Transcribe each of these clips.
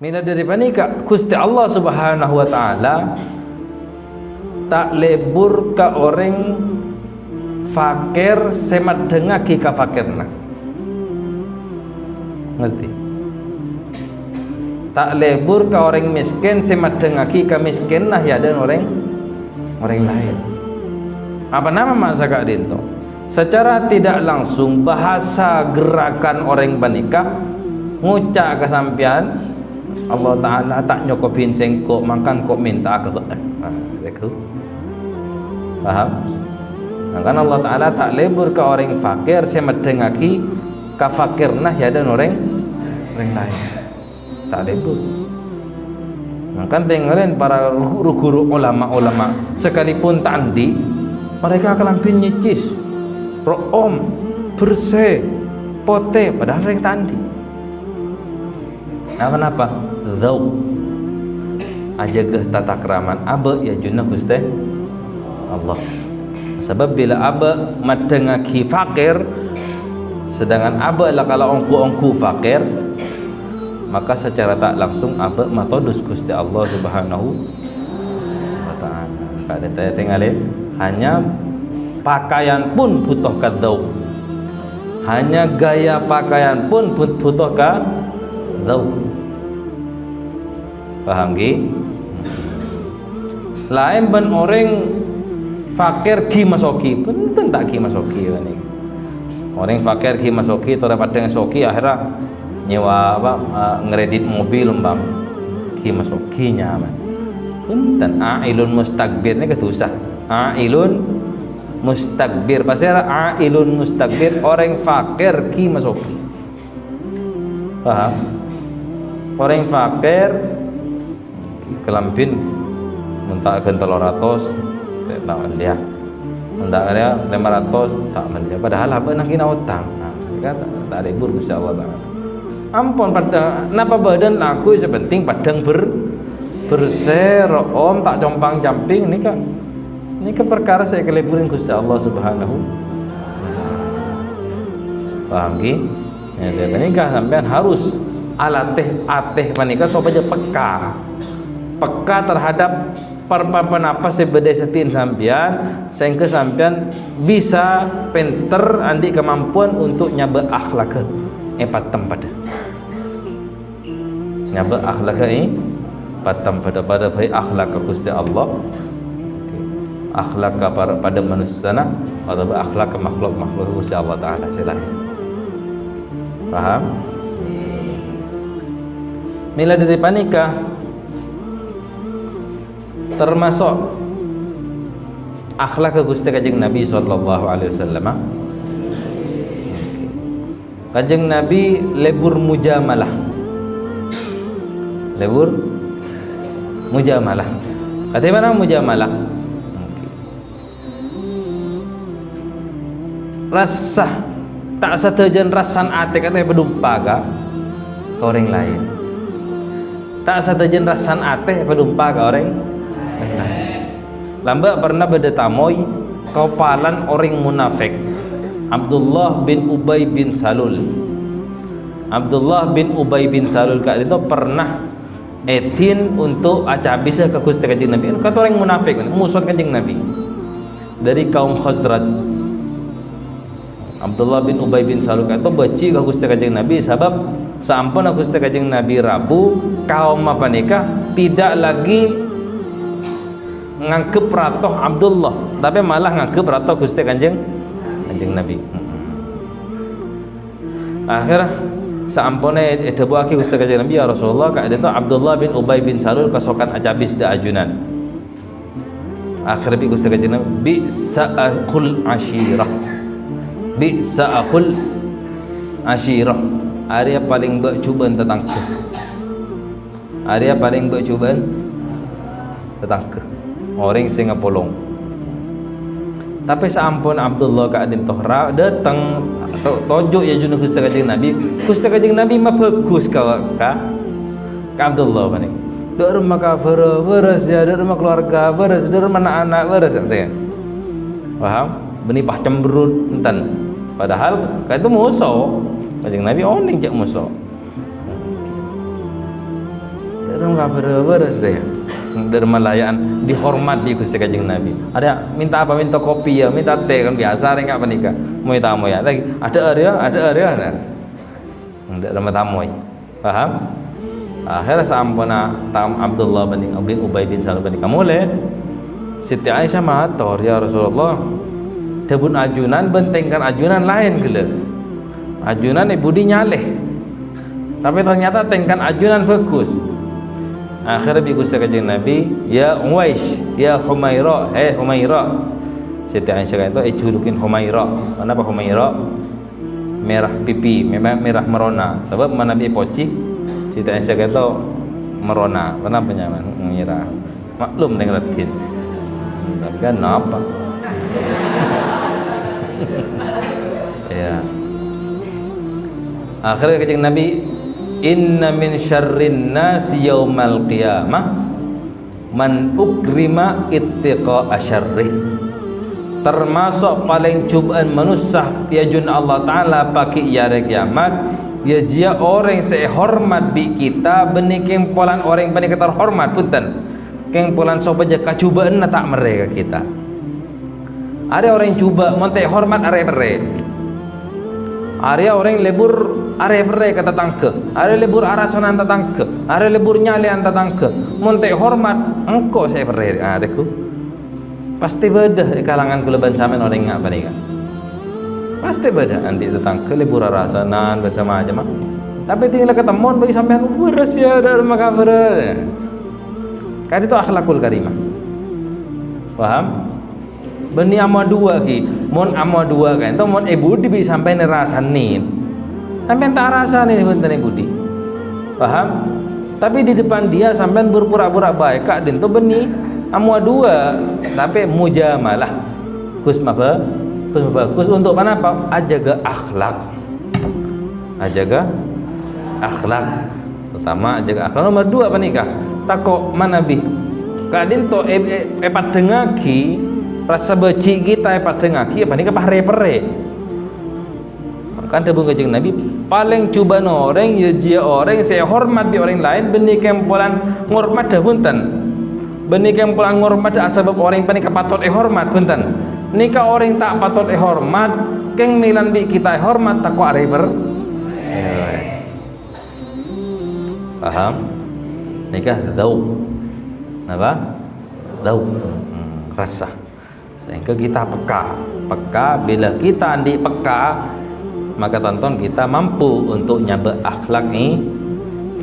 Mila daripada Gusti Allah Subhanahu wa taala tak lebur ka orang fakir semat dengar ki ka fakirna. Ngerti? Tak lebur ka orang miskin semat dengar ki ka miskin nah ya dan orang lain. Apa nama masa kak dinto? Secara tidak langsung bahasa gerakan orang banika ngucap ke sampean Allah Ta'ala tak nyokopin sengkok makan kok minta ke paham? Makan Allah Ta'ala tak lebur ke orang fakir semat dengaki ka fakir nah ya dan orang lain tak lebur. Makan tinggalin para guru ulama-ulama sekalipun tandi mereka kelampin nyicis ro'om bersih pote padahal yang tandi. Nah kenapa? Zau aja ke tata keraman abe ya junah Gusti Allah. Sebab bila abe madengaki fakir sedangkan abe lah kalau ongku fakir maka secara tak langsung abe matodus Gusti Allah Subhanahu wa taala. Kada tanya tinggalin hanya pakaian pun butuh kadzau. Hanya gaya pakaian pun butuh kadzau. Paham ki? Lain ban orang fakir ki masoki penting tak ki masoki ni. Orang fakir ki masoki tu dapat dengan soki akhirnya nyewa apa ngeredit mobil umpam ki masokinya man. Punten ailun mustakbir ni ketusah. Ailun mustakbir pasal ailun mustakbir orang fakir ki masoki. Paham? Orang fakir kelampin mentakkan 300 tak mendia mentak dia 500 tak mendia padahal apa nak kena utang kan tak ada libur Gusti Allah Taala ampun pada napa badan aku sepenting padang bersih om tak compang camping ni kan perkara saya keliburin Gusti Allah Subhanahu paham ki ya menikah sampean harus ateh panika supaya peka terhadap apa sebeda setin sampean sehingga sampean bisa pinter andi kemampuan untuk nyaba akhlak patem pada nyaba akhlak patem pada baik akhlak Gusti Allah akhlak pada manusia atau akhlak makhluk Gusti Allah Taala silakan paham mila dari panika termasuk akhlak Gusti Kanjeng Nabi sallallahu alaihi wasallam. Kanjeng Nabi lebur mujamalah. Kata mana mujamalah? Rasa tak setujan rasan ate kata pedumpa ke orang lain. Tak setujan rasan ate pedumpa ke orang Lamba pernah berdetamoi kapalan orang munafik Abdullah bin Ubay bin Salul. Abdullah bin Ubay bin Salul kak itu pernah etin untuk acabisa ke Gusti Kanjeng Nabi. Kata orang munafik musuh Kanjeng Nabi dari kaum Khazraj. Abdullah bin Ubay bin Salul kak itu beci ke Gusti Kanjeng Nabi sebab sampun Gusti Kanjeng Nabi Rabu kaum apa nikah tidak lagi ngangkep ratoh Abdullah tapi malah ngangkep ratoh Gusti Kanjeng Nabi. Akhirnya sampune debuaki Gusti Kanjeng Nabi ya Rasulullah kak itu Abdullah bin Ubay bin Salul kasokan ajabis da ajunan. Akhirnya Gusti Kanjeng Nabi bi'sa'akul asyirah area paling bercubaan tetangga. Area paling bercubaan tetangga. Orang sing ngepolong. Tapi sampun Abdullah ka'adin tohra datang tojuk ya junuk Gusti Kanjeng Nabi. Gusti Kanjeng Nabi mah bagus ka Abdullah panik. Dek rumah kafir beres ya, dek rumah keluarga beres, dek rumah anak-anak beres katanya. Paham? Benipah cemberut enten. Padahal ka itu musuh. Kanjeng Nabi oning cek musuh. orang enggak beres saya dermalayaan dihormat di Gusti Kanjeng Nabi. Ada minta apa? Minta kopi ya, minta teh kan biasa rek apa nikah. Mau tamu ya. Lagi ada area. Ndak ada tamu. Paham? Akhirnya sampuna tam Abdullah bin Ubay bin Salul bin Kamule. Siti Aisyah matur, ya Rasulullah, debun ajunan bentengkan ajunan lain gila. Ajunan ibu dinyaleh. Tapi ternyata tengkan ajunan bagus. Akhirnya bi Gusti Kanjeng Nabi, ya Uwais, ya Humaira, Humaira. Siti Aisyah itu julukin Humaira. Kenapa Humaira? Merah pipi, memang merah merona. Sebab Nabi poci, Siti Aisyah itu merona. Kenapa nyaman? Merah. Maklum dengan Latin. Tapi kan apa? Ya. Akhirnya Kanjeng Nabi, inna min syarrin nasi yaumal qiyamah man ukrima ittiqa asyarrih. Termasuk paling cobaan manusia yajun Allah Ta'ala pakai hari kiamat ya jia orang sehormat bi kita beniking polan orang paling kita hormat punten keng polan sobaja kacubaan na tak mereka kita. Ada orang cuba monte hormat are bere. Ada orang lebur are bere kata tangke. Ada lebur arasonan tatangke. Ada lebur nyalian tatangke. Monte hormat engkau saya bere. Adekku. Pasti beda di kalangan kuleban samen orang ngak paling. Pasti beda andi tetangke lebur arasonan bersama aja mah. Tapi tinggal ketemu bagi sampean beres ya dari makabur. Kan itu akhlakul karimah. Paham? Beni ama dua ki, mon ama dua kan, itu mon budi bi sampai nerasanin, sampai tak rasanin bentar budi, paham? Tapi di depan dia sampai berpura-pura baik, kak dan itu beni ama dua, tapi mujamalah, kus bagus untuk mana apa? Ajaga akhlak, pertama ajaga akhlak. Nomor dua apa nikah? Takok mana bi? Kak dan itu epat dengaki. Rasa beci kita pada ngaki apa ni ke pare-pare. Kan debun Kanjeng Nabi paling cuba orang ya jia orang saya hormat bi orang lain benih kempolan ngormat dah punten. Benih kempolan ngormat dah sebab orang paling kepatot hormat punten. Nika orang tak patot hormat keng milan bi kita hormat tak kuat ber. Paham? Nikah dauk. Apa? Dauk. Rasa. Sehingga kita peka bila kita andi peka maka tonton kita mampu untuk nyaba akhlak ni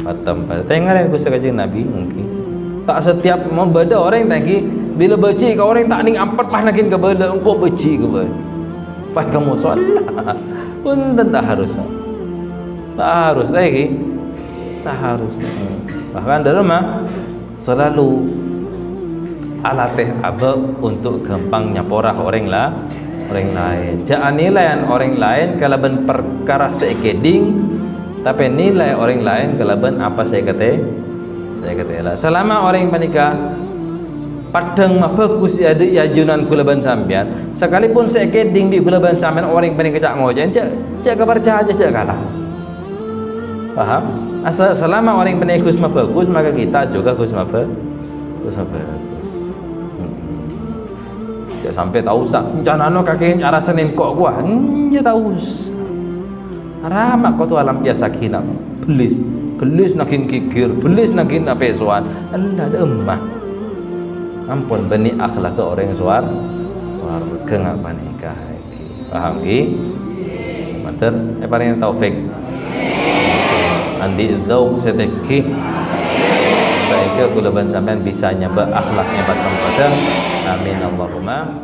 patam tengok Gusti Kanjeng Nabi mungkin tak setiap mau beda orang tadi bila beci ke orang tak ning ampat pah nakin ke beda engkau beci ke beda pas kamu solat pun tak harus lagi tak harus bahkan dalam selalu alatih apa untuk gampang nyaporah orang lain. Jangan nilai orang lain kalau ben perkara sekeding, tapi nilai orang lain kalau ben apa saya kata lah. Selama orang menikah padang mah bagus ada yajunan kulaban sampean, sekalipun sekeding di kulaban sampean orang paling kecak ngojen, cak kabar aja cak kalah. Paham? Asal selama orang paling gus mah bagus, maka kita juga gus mah bagus. Sampai tahu sak janano kakek arah Senin kok gua ya tahu ramak kau tu alam biasa kina belis nakin kikir belis nakin apa soan anda ada emah ampun beni akhlak ke orang suar ke ngapa nikah paham ki mater paling taufik andi zauk sedekih sehingga kulaban sampean bisa nyaba akhlaknya batang padang. Amin Allahumma